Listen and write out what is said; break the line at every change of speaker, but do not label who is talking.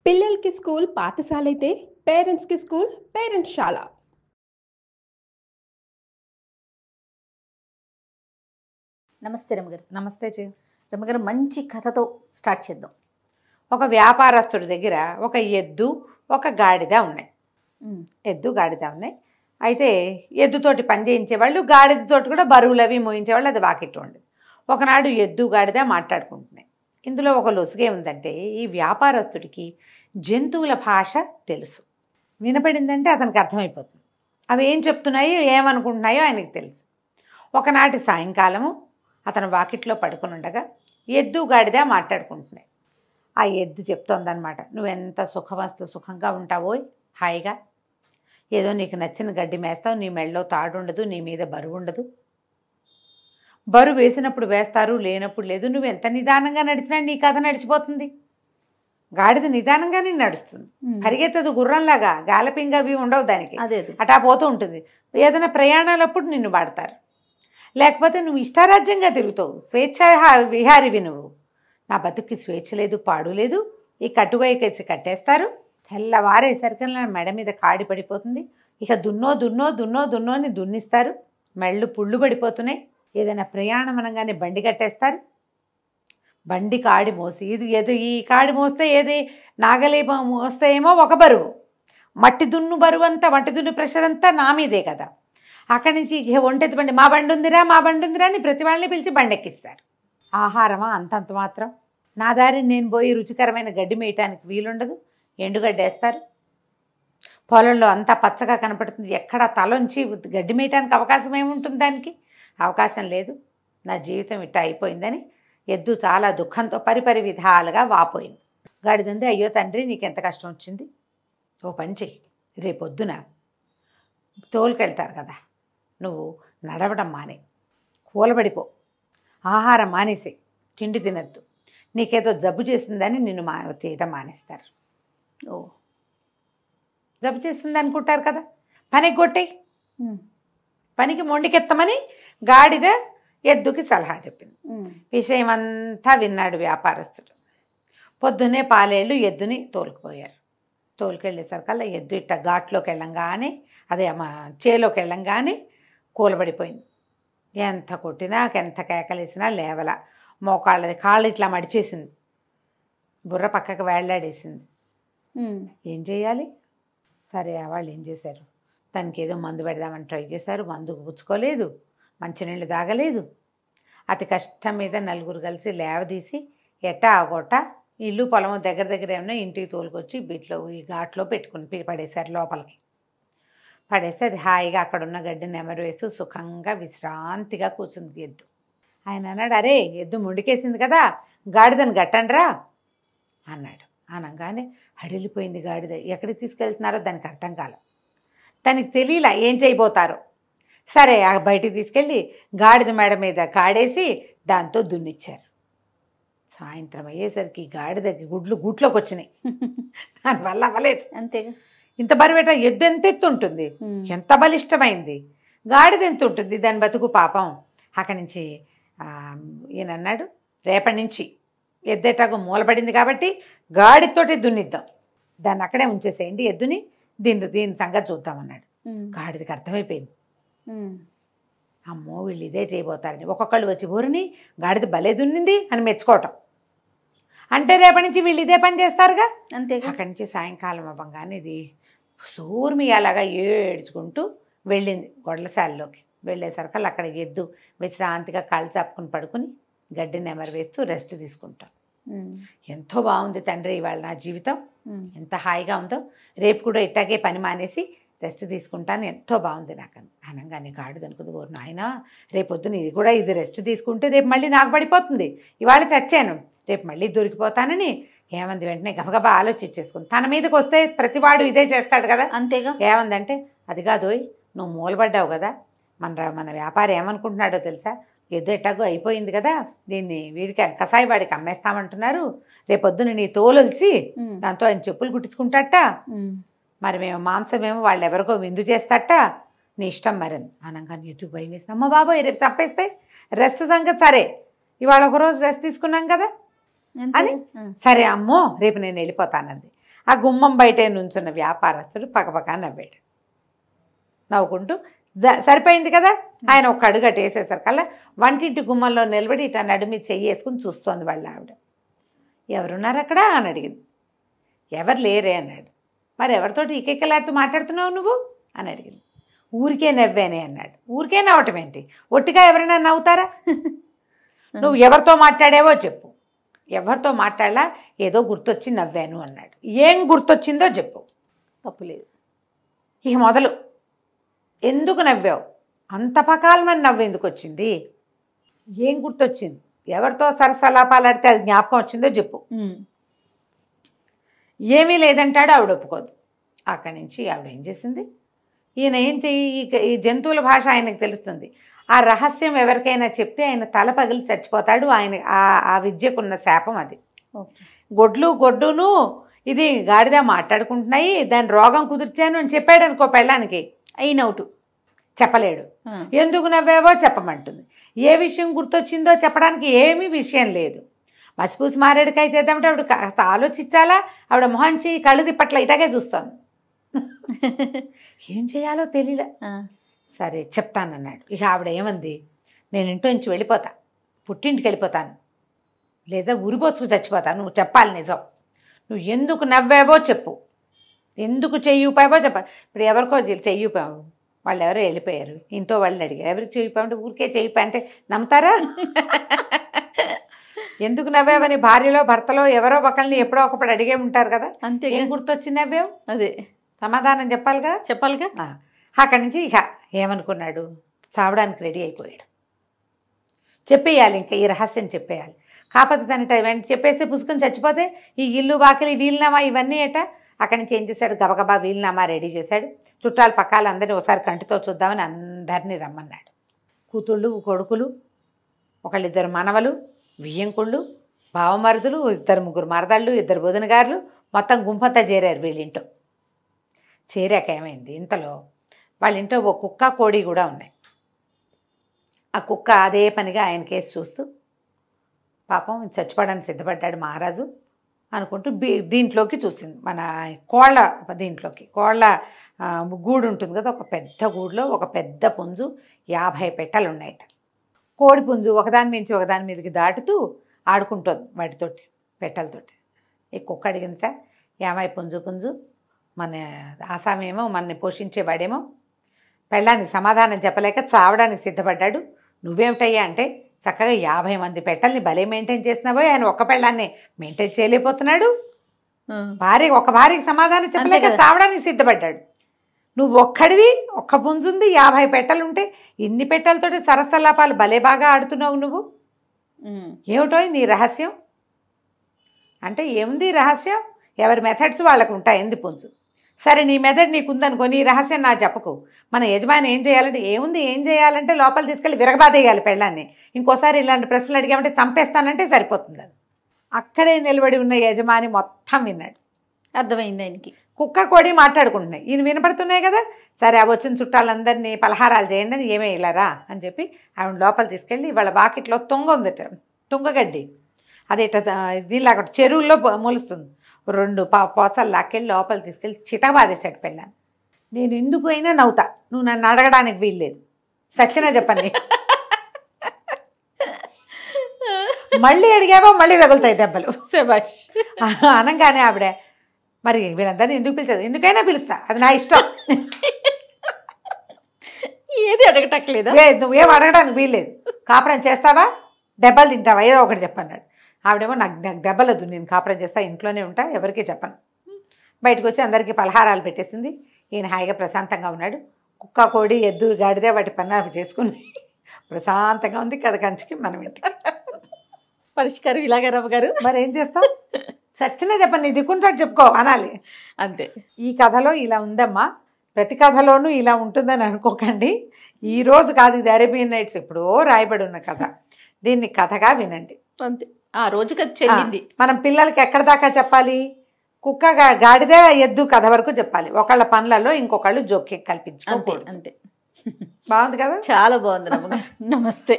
పిల్లలకి స్కూల్ పాఠశాలైతే పేరెంట్స్‌కి స్కూల్ పేరెంట్స్‌శాల.
నమస్తే రమగారు.
నమస్తే జీ.
రమగారు, మంచి కథతో స్టార్ట్ చేద్దాం.
ఒక వ్యాపారస్తుడి దగ్గర ఒక ఎద్దు ఒక గాడిద ఉన్నాయి. ఎద్దు గాడిద ఉన్నాయి. అయితే ఎద్దుతోటి పని చేయించేవాళ్ళు, గాడిదతోటి కూడా బరువులు అవి మోయించేవాళ్ళు. అది వాకిట్లో ఉండేది. ఒకనాడు ఎద్దు గాడిద మాట్లాడుకుంటున్నాయి. ఇందులో ఒక లొసుగే ఉందంటే, ఈ వ్యాపారస్తుడికి జంతువుల భాష తెలుసు. వినపడిందంటే అతనికి అర్థమైపోతుంది. అవి ఏం చెప్తున్నాయో ఏమనుకుంటున్నాయో ఆయనకి తెలుసు. ఒకనాటి సాయంకాలము అతను వాకిట్లో పడుకుని ఉండగా ఎద్దు గాడిద మాట్లాడుకుంటున్నాయి. ఆ ఎద్దు చెప్తోందనమాట, నువ్వెంత సుఖంగా ఉంటావో, హాయిగా ఏదో నీకు నచ్చిన గడ్డి మేస్తావు, నీ మెళ్ళలో తాడు ఉండదు, నీ మీద బరువు ఉండదు. బరువు వేసినప్పుడు వేస్తారు, లేనప్పుడు లేదు. నువ్వు ఎంత నిదానంగా నడిచినా నీ కథ నడిచిపోతుంది. గాడిద నిదానంగానే నడుస్తుంది, పరిగెత్తదు గుర్రంలాగా. గాలపింగ్ అవి ఉండవు దానికి, అటా పోతూ ఉంటుంది. ఏదైనా ప్రయాణాలప్పుడు నిన్ను వాడతారు, లేకపోతే నువ్వు ఇష్టారాజ్యంగా తిరుగుతావు, స్వేచ్ఛ విహారివి నువ్వు. నా బతుక్కి స్వేచ్ఛ లేదు, పాడు లేదు. ఈ కట్టువైకేసి కట్టేస్తారు, తెల్లవారేసరికి నా మెడ మీద కాడి పడిపోతుంది. ఇక దున్నో అని దున్నిస్తారు, మెళ్ళు పుళ్ళు పడిపోతున్నాయి. ఏదైనా ప్రయాణం అనగానే బండి కట్టేస్తారు, బండి కాడి మోసి ఈ కాడి మోస్తే ఏది నాగలి మోస్తే ఏమో ఒక బరువు, మట్టి దున్ను బరువు అంతా, మట్టి దున్ను ప్రెషర్ అంతా నా మీదే కదా. అక్కడి నుంచి ఒంటెత్తి బండి, మా బండి ఉందిరా అని ప్రతి వాళ్ళని పిలిచి బండి ఎక్కిస్తారు. ఆహారమా అంతంత మాత్రం. నా దారిని నేను పోయి రుచికరమైన గడ్డి మేయటానికి వీలుండదు, ఎండుగడ్డి వేస్తారు. పొలంలో అంతా పచ్చగా కనపడుతుంది, ఎక్కడ తలొంచి గడ్డి మేయటానికి అవకాశం ఏముంటుంది? దానికి అవకాశం లేదు. నా జీవితం ఇట్లా అయిపోయిందని ఎద్దు చాలా దుఃఖంతో పరిపరి విధాలుగా వాపోయింది. గాడిదంది, అయ్యో తండ్రి, నీకెంత కష్టం వచ్చింది, ఓ పని చెయ్యి, రేపొద్దున తోలుకెళ్తారు కదా, నువ్వు నడవడం మానే, కూలబడిపో, ఆహారం మానేసి, తిండి తినద్దు, నీకేదో జబ్బు చేసిందని నిన్ను చేయటం మానేస్తారు. ఓ, జబ్బు చేసింది అనుకుంటారు కదా, పనికి కొట్టేయి, పనికి మొండికెత్తమని గాడిద ఎద్దుకి సలహా చెప్పింది. విషయం అంతా విన్నాడు వ్యాపారస్తుడు. పొద్దున్నే పాలేళ్ళు ఎద్దుని తోలుకుపోయారు. తోలుకెళ్ళేసరికల్లా ఎద్దు ఇట్ట ఘాట్లోకి వెళ్ళంగానే, అదే మా చేలోకి వెళ్ళంగానే కూలబడిపోయింది. ఎంత కొట్టినా, ఎంత కేకలేసినా లేవల. మోకాళ్ళది కాళ్ళు ఇట్లా మడిచేసింది, బుర్ర పక్కకు వేళ్లాడేసింది. ఏం చేయాలి? సరే, వాళ్ళు ఏం చేశారు, దానికి ఏదో మందు పెడదామని ట్రై చేశారు. మందు పుచ్చుకోలేదు, మంచినీళ్ళు తాగలేదు. అతి కష్టం మీద నలుగురు కలిసి లేవదీసి ఎట్టా ఆగొట్ట ఇల్లు పొలము దగ్గర ఏమన్నా ఇంటికి తోలుకొచ్చి బిట్లో ఈ ఘాట్లో పెట్టుకుని పడేశారు. లోపలికి పడేస్తే అది హాయిగా అక్కడున్న గడ్డిని నెమరు వేస్తూ సుఖంగా విశ్రాంతిగా కూర్చుంది ఎద్దు. ఆయన అన్నాడు, అరే ఎద్దు ముండికేసింది కదా, గాడిదని గట్టండ్రా అన్నాడు. అనగానే హడిలిపోయింది గాడిద. ఎక్కడికి తీసుకెళ్తున్నారో దానికి అర్థం కాల, దానికి తెలియలా ఏం చేయబోతారో. సరే, ఆ బయటికి తీసుకెళ్ళి గాడిద మెడ మీద కాడేసి దాంతో దున్నిచ్చారు. సాయంత్రం అయ్యేసరికి గాడిదకి గుట్లోకి వచ్చినాయి. దానివల్ల అవ్వలేదు.
అంతేగా,
ఇంత బరువేట ఎద్దు ఎంత ఎత్తు ఉంటుంది, ఎంత బలిష్టమైంది. గాడిద ఎంత ఉంటుంది, దాని బతుకు పాపం. అక్కడి నుంచి ఈయన అన్నాడు, రేపటి నుంచి ఎద్దేటాకు మూలపడింది కాబట్టి గాడితోటి దున్నిద్దాం, దాన్ని అక్కడే ఉంచేసేయండి ఎద్దుని, దీని సంగతి చూద్దామన్నాడు. గాడిదకి అర్థమైపోయింది, అమ్మో వీళ్ళు ఇదే చేయబోతారని. ఒక్కొక్కళ్ళు వచ్చి ఊరిని గాడిద భలే దున్నింది అని మెచ్చుకోవటం. అంటే రేపటి నుంచి వీళ్ళు ఇదే పని చేస్తారుగా.
అంతే.
అక్కడి నుంచి సాయంకాలం అవ్వగానే ఇది సూర్మి అలాగా ఏడ్చుకుంటూ వెళ్ళింది గొడ్లశాలలోకి. వెళ్ళేసరికి అక్కడ ఎద్దు విశ్రాంతిగా కాళ్ళు చాపుకుని పడుకుని గడ్డిని నెమరు వేస్తూ రెస్ట్ తీసుకుంటాం. ఎంతో బాగుంది తండ్రి ఇవాళ నా జీవితం, ఎంత హాయిగా ఉందో, రేపు కూడా ఇట్టాగే పని మానేసి రెస్ట్ తీసుకుంటాను, ఎంతో బాగుంది నాకు అనగానే గాడిద అనుకుంది, ఓ నాయన రేపొద్దున ఇది రెస్ట్ తీసుకుంటే రేపు మళ్ళీ నాకు పడిపోతుంది, ఇవాళ చచ్చాను, రేపు మళ్ళీ దొరికిపోతానని ఏమంది వెంటనే గబగబా ఆలోచించేసుకుంది. తన మీదకి వస్తే ప్రతివాడు ఇదే చేస్తాడు కదా.
అంతేగా.
ఏమందంటే, అది కాదోయ్, నువ్వు మూలబడ్డావు కదా, మన వ్యాపారం ఏమనుకుంటున్నాడో తెలుసా, ఎద్దు ఎట్టాగో అయిపోయింది కదా, దీన్ని వీడికి కసాయి వాడికి అమ్మేస్తామంటున్నారు, రేపొద్దున నీ తోలొలిచి దాంతో ఆయన చెప్పులు కుట్టించుకుంటాట, మరి మేము మాంసమేమో వాళ్ళు ఎవరికో విందు చేస్తాట, నీ ఇష్టం మరి అనగానే ఎద్దు భయం వేసి, అమ్మ బాబోయ్ రేపు చంపేస్తే రెస్ట్ సంగతి సరే, ఇవాళ ఒకరోజు రెస్ట్ తీసుకున్నాం కదా అని, సరే అమ్మో రేపు నేను వెళ్ళిపోతానంది. ఆ గుమ్మం బయటే నుంచున్న వ్యాపారస్తుడు పక్కపక్క నవ్వాడు. నవ్వుకుంటూ సరిపోయింది కదా, ఆయన ఒక్క అడుగు అటు వేసేసరికల్లా వంటింటి గుమ్మంలో నిలబడి ఇట్లా నడుమి చెయ్యేసుకుని చూస్తోంది వాళ్ళ ఆవిడ. ఎవరున్నారు అక్కడ అని అడిగింది. ఎవరు లేరే అన్నాడు. మరి ఎవరితోటి ఇకెక్కలాడుతూ మాట్లాడుతున్నావు నువ్వు అని అడిగింది. ఊరికే నవ్వానే అన్నాడు. ఊరికే నవ్వటం ఏంటి, ఒట్టిగా ఎవరైనా నవ్వుతారా? నువ్వు ఎవరితో మాట్లాడావో చెప్పు. ఎవరితో మాట్లాడలా, ఏదో గుర్తొచ్చి నవ్వాను అన్నాడు. ఏం గుర్తొచ్చిందో చెప్పు.
తప్పులేదు.
ఇక మొదలు. ఎందుకు నవ్వావు, అంత పకాలమని నవ్వు ఎందుకు వచ్చింది, ఏం గుర్తొచ్చింది, ఎవరితో సరసలాపాలాడితే అది జ్ఞాపకం వచ్చిందో చెప్పు. ఏమీ లేదంటాడు. ఆవిడ ఒప్పుకోదు. అక్కడి నుంచి ఆవిడ ఏం చేసింది, ఈయన ఏంటి ఈ జంతువుల భాష ఆయనకు తెలుస్తుంది. ఆ రహస్యం ఎవరికైనా చెప్తే ఆయన తల పగిలి చచ్చిపోతాడు. ఆయన ఆ విద్యకున్న శాపం అది. గొడ్డును ఇది గాడిద మాట్లాడుకుంటున్నాయి, దాని రోగం కుదిర్చాను అని చెప్పాడు అనుకో పెళ్ళానికి, అయినవుటు. చెప్పలేడు. ఎందుకు నవ్వావో చెప్పమంటుంది. ఏ విషయం గుర్తొచ్చిందో చెప్పడానికి ఏమీ విషయం లేదు. మసిపూసి మారేడుకాయ చేద్దామంటే ఆవిడ కాస్త ఆలోచించాలా, ఆవిడ మొహంచి కళ్ళు తిప్పట్ల ఇటాగే చూస్తాను. ఏం చేయాలో తెలియలే. సరే చెప్తానన్నాడు. ఇక ఆవిడ ఏమంది, నేను ఇంట్లో నుంచి వెళ్ళిపోతా, పుట్టింటికి వెళ్ళిపోతాను, లేదా ఉరిపోసుకు చచ్చిపోతాను, నువ్వు చెప్పాలి నిజం. నువ్వు ఎందుకు నవ్వావో చెప్పు, ఎందుకు చెయ్యిపోయావో చెప్పాలి. ఇప్పుడు ఎవరికో చెయ్యిపోయావు, వాళ్ళు ఎవరో వెళ్ళిపోయారు, ఇంట్లో వాళ్ళని అడిగారు, ఎవరికి చెయ్యిపోయామంటే ఊరికే చెయ్యిపోయా అంటే నమ్ముతారా? ఎందుకు నవ్వావని భార్యలో భర్తలో ఎవరో ఒకళ్ళని ఎప్పుడో ఒకప్పుడు అడిగే ఉంటారు కదా. అంతే. ఏం గుర్తొచ్చి నవ్వావు, అదే సమాధానం చెప్పాలి కదా. చెప్పాలిగా. అక్కడి నుంచి ఇక ఏమనుకున్నాడు, చావడానికి రెడీ అయిపోయాడు. చెప్పేయాలి, ఇంకా ఈ రహస్యం చెప్పేయాలి. కాకపోతే తన టైం చెప్పేస్తే పుసుకొని చచ్చిపోతే ఈ ఇల్లు వాకిలి వీలునామా ఇవన్నీ ఏట. అక్కడి నుంచి ఏం చేశాడు, గబగబా వీలునామా రెడీ చేశాడు. చుట్టాలు పక్కాలు అందరినీ ఒకసారి కంటితో చూద్దామని అందరినీ రమ్మన్నాడు. కూతుళ్ళు కొడుకులు, ఒకళ్ళిద్దరు మనవలు, వియ్యంకుళ్ళు, బావమరుదులు, 2-3 మరదళ్ళు, 2 బొదనగారులు, మొత్తం గుంపంతా చేరారు వీళ్ళింటో. చేరాక ఏమైంది, ఇంతలో వాళ్ళ ఇంట్లో ఓ కుక్క కోడి కూడా ఉన్నాయి. ఆ కుక్క అదే పనిగా ఆయన కేసు చూస్తూ పాపం చచ్చిపోవడానికి సిద్ధపడ్డాడు మహారాజు అనుకుంటూ దీంట్లోకి చూసింది. మన కోళ్ళ దీంట్లోకి, కోళ్ళ గూడు ఉంటుంది కదా, ఒక పెద్ద గూడులో ఒక పెద్ద పుంజు, 50 పెట్టెలు ఉన్నాయట. కోడి పుంజు ఒకదాని మించి ఒకదాని మీదకి దాటుతూ ఆడుకుంటుంది వాటితోటి, పెట్టెలతోటి. ఈ కుక్క అడిగిందట, ఏమై పుంజు, మన ఆసామేమో మనని పోషించేవాడేమో పెళ్ళానికి సమాధానం చెప్పలేక చావడానికి సిద్ధపడ్డాడు. నువ్వేమిటయ్యా అంటే, చక్కగా 50 మంది పెట్టెల్ని భలే మెయింటైన్ చేసినావో, ఆయన ఒక్క పెళ్ళాన్ని మెయింటైన్ చేయలేకపోతున్నాడు. ఒక భార్యకి సమాధానం చెప్పలేక చావడానికి సిద్ధపడ్డాడు. నువ్వు ఒక్కడివి, ఒక్క పుంజుంది, 50 పెట్టెలుంటే ఇన్ని పెట్టెలతోటి సరసల్లాపాలు భలే బాగా ఆడుతున్నావు నువ్వు, ఏమిటో నీ రహస్యం అంటే. ఏముంది రహస్యం, ఎవరి మెథడ్స్ వాళ్ళకు ఉంటాయి. ఎందు పుంజు, సరే నీ మెథడ్ నీకుందనుకో, నీ రహస్యం నా చెప్పకు. మన యజమాని ఏం చేయాలంటే, ఏం చేయాలంటే లోపల తీసుకెళ్ళి విరగబాదేయాలి పెళ్ళాన్ని. ఇంకోసారి ఇలాంటి ప్రశ్నలు అడిగామంటే చంపేస్తానంటే సరిపోతుంది. అది అక్కడే నిలబడి ఉన్న యజమాని మొత్తం విన్నాడు. అర్థమైంది ఆయనకి. కుక్క కోడి మాట్లాడుకుంటున్నాయి, ఈయన వినపడుతున్నాయి కదా. సరే ఆ వచ్చిన చుట్టాలందరినీ పలహారాలు చేయండి అని, ఏమే ఇలారా అని చెప్పి ఆవిడ లోపల తీసుకెళ్ళి వాళ్ళ వాకిట్లో తుంగ ఉందట, తుంగగడ్డి, అదేట దీనిలాగా చెరువుల్లో మొలుస్తుంది. 2 పోసలు లాక్కెళ్ళి లోపల తీసుకెళ్ళి చితబాదేశాడు పెళ్ళాన్ని. నేను ఎందుకు అయినా నవ్వుతా, నువ్వు నన్ను అడగడానికి వీల్లేదు, చచ్చినా చెప్పండి. మళ్ళీ అడిగావో మళ్ళీ తగులుతాయి దెబ్బలు. శభాష్ అనగానే ఆవిడ, మరి వీళ్ళందరినీ ఎందుకు పిలిచారు, ఎందుకైనా పిలుస్తా, అది నా ఇష్టం, ఏది అడగటట్లేదా, నువ్వేం అడగడానికి వీల్లేదు, కాపురం చేస్తావా దెబ్బలు తింటావా ఏదో ఒకటి చెప్పన్నాడు. ఆవిడేమో నాకు దెబ్బలదు, నేను కాపురం చేస్తా, ఇంట్లోనే ఉంటా, ఎవరికీ చెప్పను. బయటకు వచ్చి అందరికీ పలహారాలు పెట్టేసింది. ఈయన హాయిగా ప్రశాంతంగా ఉన్నాడు. కుక్క కోడి ఎద్దు గాడిదే వాటి పన్నాలు చేసుకుని ప్రశాంతంగా ఉంది. కథ కంచికి మనం ఇంటికి పరిష్కారం ఇలాగే రమ్మ గారు. మరి ఏం చేస్తాం, సచ్చినా చెప్పండి, నీ దిక్కుంటాడు చెప్పుకో అనాలి, అంతే. ఈ కథలో ఇలా ఉందమ్మా, ప్రతి కథలోనూ ఇలా ఉంటుందని అనుకోకండి. ఈరోజు కాదు, ఇది అరేబియన్ నైట్స్ ఎప్పుడో రాయబడి ఉన్న కథ. దీన్ని కథగా వినండి, అంతే. ఆ రోజు కథ చెల్లింది. మనం పిల్లలకి ఎక్కడ దాకా చెప్పాలి, కుక్క గాడిదే ఎద్దు కథ వరకు చెప్పాలి. ఒకళ్ళ పనులలో ఇంకొకళ్ళు జోక్యం కల్పించుకోకూడదు, అంతే. బాగుంది కదా, చాలా బాగుంది. నమస్తే.